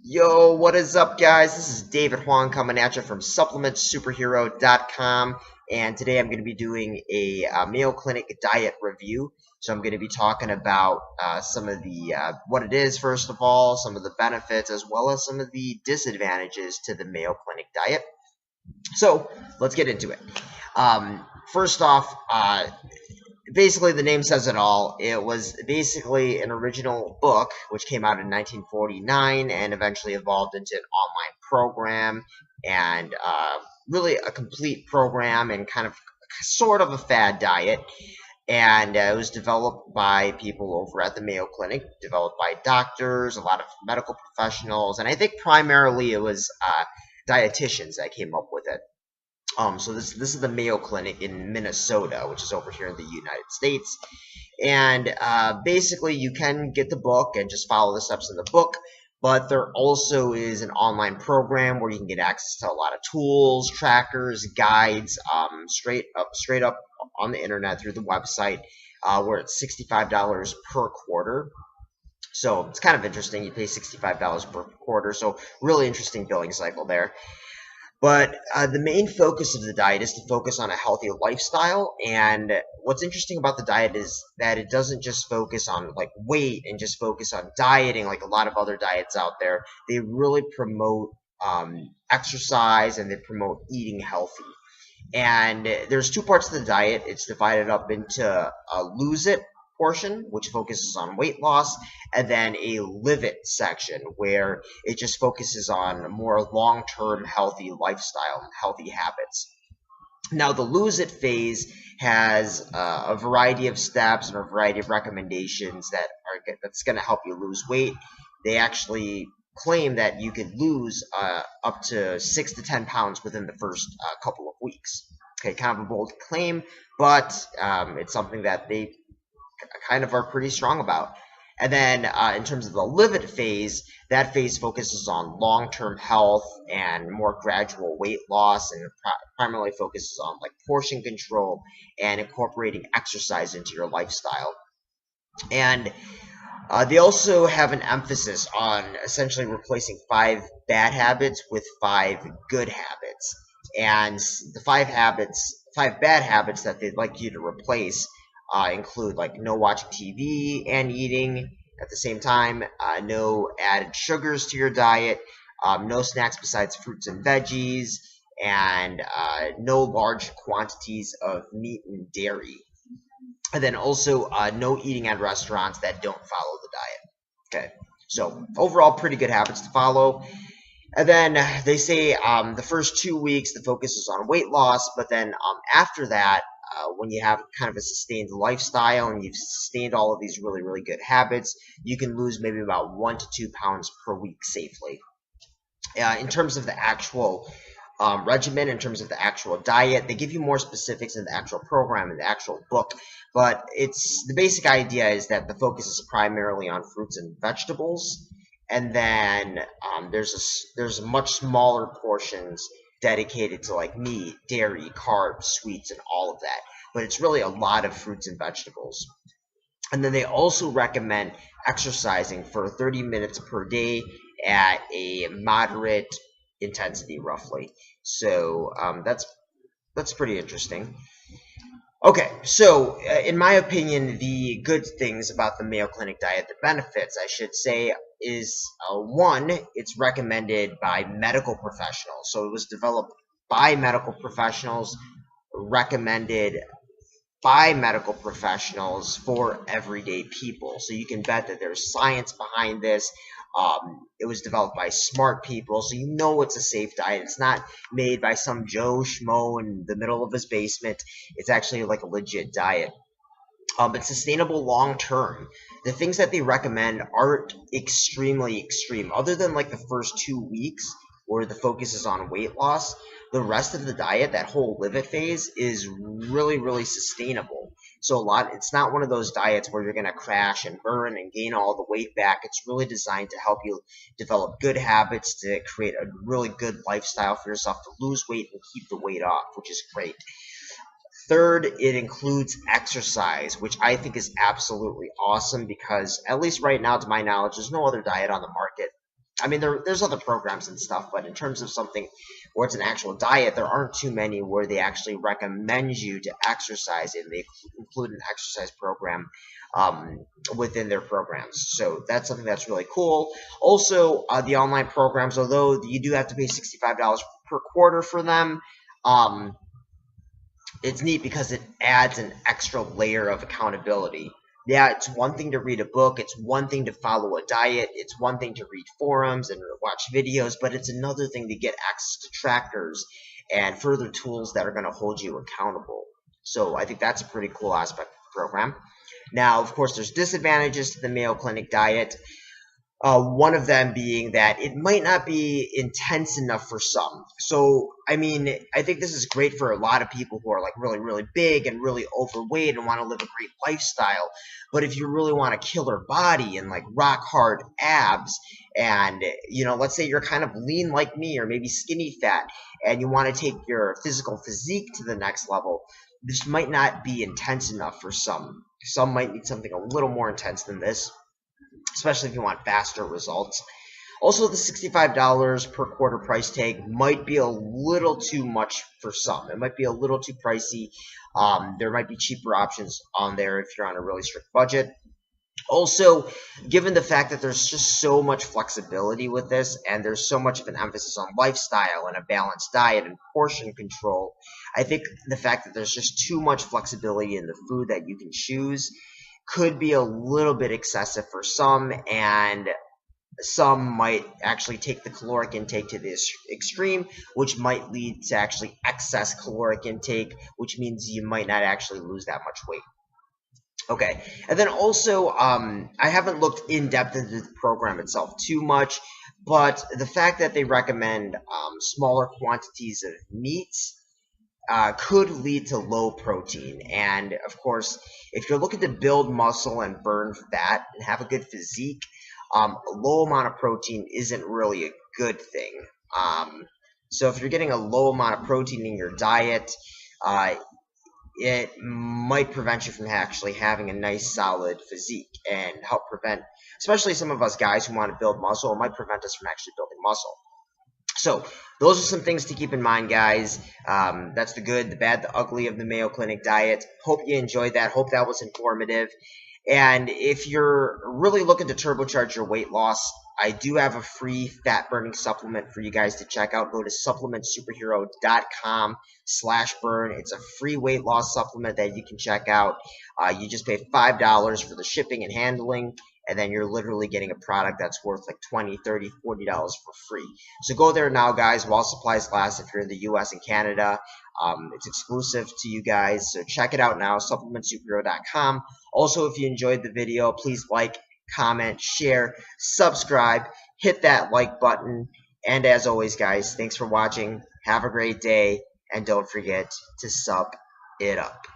Yo, what is up, guys? This is David Huang coming at you from supplementsuperhero.com, and today I'm going to be doing a Mayo Clinic diet review. So I'm going to be talking about some of the what it is, first of all, some of the benefits, as well as some of the disadvantages to the Mayo Clinic diet. So let's get into it. First off, basically the name says it all. It was basically an original book which came out in 1949 and eventually evolved into an online program and really a complete program and kind of sort of a fad diet. And it was developed by people over at the Mayo Clinic, developed by doctors, a lot of medical professionals, and I think primarily it was dietitians that came up with it. So this is the Mayo Clinic in Minnesota, which is over here in the United States. And basically, you can get the book and just follow the steps in the book. But there also is an online program where you can get access to a lot of tools, trackers, guides, straight up on the internet through the website, where it's $65 per quarter. So it's kind of interesting. You pay $65 per quarter. So really interesting billing cycle there. But the main focus of the diet is to focus on a healthy lifestyle. And what's interesting about the diet is that it doesn't just focus on like weight and just focus on dieting like a lot of other diets out there. They really promote exercise and they promote eating healthy. And there's two parts of the diet. It's divided up into a lose it portion, which focuses on weight loss, and then a live it section where it just focuses on more long-term healthy lifestyle and healthy habits. Now, the lose it phase has a variety of steps and a variety of recommendations that's going to help you lose weight. They actually claim that you could lose up to 6 to 10 pounds within the first couple of weeks. Okay, kind of a bold claim, but it's something that they kind of are pretty strong about. And then in terms of the live it phase, that phase focuses on long-term health and more gradual weight loss, and primarily focuses on like portion control and incorporating exercise into your lifestyle. And they also have an emphasis on essentially replacing 5 bad habits with 5 good habits. And the 5 bad habits that they'd like you to replace include like no watching TV and eating at the same time, no added sugars to your diet, no snacks besides fruits and veggies, and no large quantities of meat and dairy. And then also no eating at restaurants that don't follow the diet. Okay, so overall pretty good habits to follow. And then they say the first 2 weeks the focus is on weight loss, but then after that, when you have kind of a sustained lifestyle and you've sustained all of these really, really good habits, you can lose maybe about 1 to 2 pounds per week safely. In terms of the actual regimen, in terms of the actual diet, they give you more specifics in the actual program, in the actual book, but the basic idea is that the focus is primarily on fruits and vegetables, and then there's much smaller portions dedicated to like meat, dairy, carbs, sweets, and all of that. But it's really a lot of fruits and vegetables. And then they also recommend exercising for 30 minutes per day at a moderate intensity, roughly. So that's pretty interesting. Okay, so in my opinion, the good things about the Mayo Clinic diet, the benefits, I should say, is one, it's recommended by medical professionals. So it was developed by medical professionals, recommended by medical professionals for everyday people. So you can bet that there's science behind this. It was developed by smart people, so you know it's a safe diet. It's not made by some Joe Schmo in the middle of his basement. It's actually like a legit diet. It's sustainable long term. The things that they recommend aren't extremely extreme. Other than like the first 2 weeks where the focus is on weight loss, the rest of the diet, that whole live it phase, is really, really sustainable. So it's not one of those diets where you're going to crash and burn and gain all the weight back. It's really designed to help you develop good habits, to create a really good lifestyle for yourself, to lose weight and keep the weight off, which is great. Third, it includes exercise, which I think is absolutely awesome because, at least right now, to my knowledge, there's no other diet on the market I mean, there's other programs and stuff, but in terms of something where it's an actual diet, there aren't too many where they actually recommend you to exercise, and they include an exercise program within their programs. So that's something that's really cool. Also, the online programs, although you do have to pay $65 per quarter for them, it's neat because it adds an extra layer of accountability. Yeah, it's one thing to read a book, it's one thing to follow a diet, it's one thing to read forums and watch videos, but it's another thing to get access to trackers and further tools that are going to hold you accountable. So I think that's a pretty cool aspect of the program. Now, of course, there's disadvantages to the Mayo Clinic diet. One of them being that it might not be intense enough for some. So, I mean, I think this is great for a lot of people who are like really, really big and really overweight and want to live a great lifestyle. But if you really want a killer body and like rock hard abs, and let's say you're kind of lean like me or maybe skinny fat, and you want to take your physical physique to the next level, this might not be intense enough for some. Some might need something a little more intense than this, especially if you want faster results. Also, the $65 per quarter price tag might be a little too much for some. It might be a little too pricey. There might be cheaper options on there if you're on a really strict budget. Also, given the fact that there's just so much flexibility with this, and there's so much of an emphasis on lifestyle and a balanced diet and portion control, I think the fact that there's just too much flexibility in the food that you can choose could be a little bit excessive for some, and some might actually take the caloric intake to this extreme, which might lead to actually excess caloric intake, which means you might not actually lose that much weight. Okay, and then also, I haven't looked in depth into the program itself too much, but the fact that they recommend smaller quantities of meats could lead to low protein. And of course, if you're looking to build muscle and burn fat and have a good physique, a low amount of protein isn't really a good thing. So if you're getting a low amount of protein in your diet, it might prevent you from actually having a nice solid physique and help prevent, especially some of us guys who want to build muscle, it might prevent us from actually building muscle. So those are some things to keep in mind, guys. That's the good, the bad, the ugly of the Mayo Clinic diet. Hope you enjoyed that. Hope that was informative. And if you're really looking to turbocharge your weight loss, I do have a free fat burning supplement for you guys to check out. Go to supplementsuperhero.com/burn. It's a free weight loss supplement that you can check out. You just pay $5 for the shipping and handling, and then you're literally getting a product that's worth like $20, $30, $40 for free. So go there now, guys, while supplies last if you're in the US and Canada. It's exclusive to you guys, so check it out now, supplementsuperhero.com. Also, if you enjoyed the video, please like, comment, share, subscribe, hit that like button. And as always, guys, thanks for watching. Have a great day, and don't forget to sub it up.